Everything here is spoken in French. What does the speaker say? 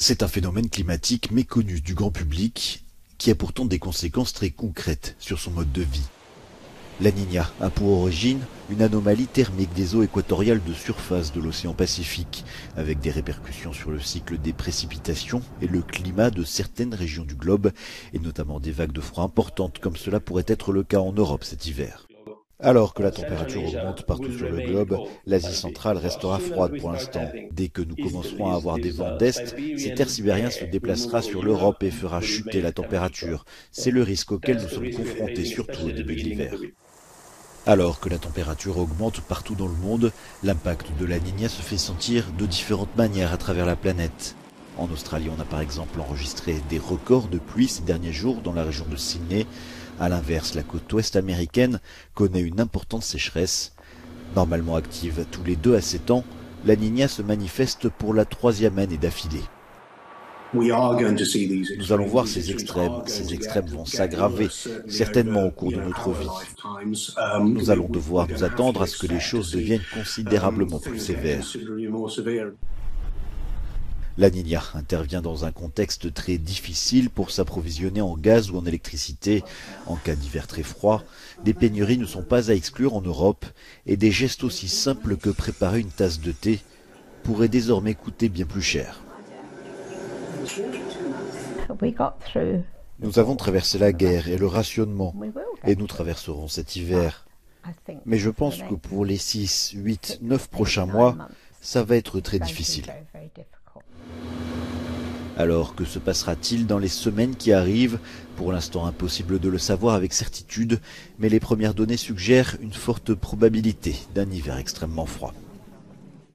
C'est un phénomène climatique méconnu du grand public qui a pourtant des conséquences très concrètes sur son mode de vie. La Niña a pour origine une anomalie thermique des eaux équatoriales de surface de l'océan Pacifique, avec des répercussions sur le cycle des précipitations et le climat de certaines régions du globe, et notamment des vagues de froid importantes, comme cela pourrait être le cas en Europe cet hiver. Alors que la température augmente partout sur le globe, l'Asie centrale restera froide pour l'instant. Dès que nous commencerons à avoir des vents d'Est, cet air sibérien se déplacera sur l'Europe et fera chuter la température. C'est le risque auquel nous sommes confrontés, surtout au début de l'hiver. Alors que la température augmente partout dans le monde, l'impact de la Niña se fait sentir de différentes manières à travers la planète. En Australie, on a par exemple enregistré des records de pluie ces derniers jours dans la région de Sydney. À l'inverse, la côte ouest américaine connaît une importante sécheresse. Normalement active tous les 2 à 7 ans, la Niña se manifeste pour la 3e année d'affilée. Nous allons voir ces extrêmes vont s'aggraver, certainement au cours de notre vie. Nous allons devoir nous attendre à ce que les choses deviennent considérablement plus sévères. La Niña intervient dans un contexte très difficile pour s'approvisionner en gaz ou en électricité. En cas d'hiver très froid, des pénuries ne sont pas à exclure en Europe et des gestes aussi simples que préparer une tasse de thé pourraient désormais coûter bien plus cher. Nous avons traversé la guerre et le rationnement, et nous traverserons cet hiver. Mais je pense que pour les 6, 8, 9 prochains mois, ça va être très difficile. Alors, que se passera-t-il dans les semaines qui arrivent? Pour l'instant, impossible de le savoir avec certitude, mais les premières données suggèrent une forte probabilité d'un hiver extrêmement froid.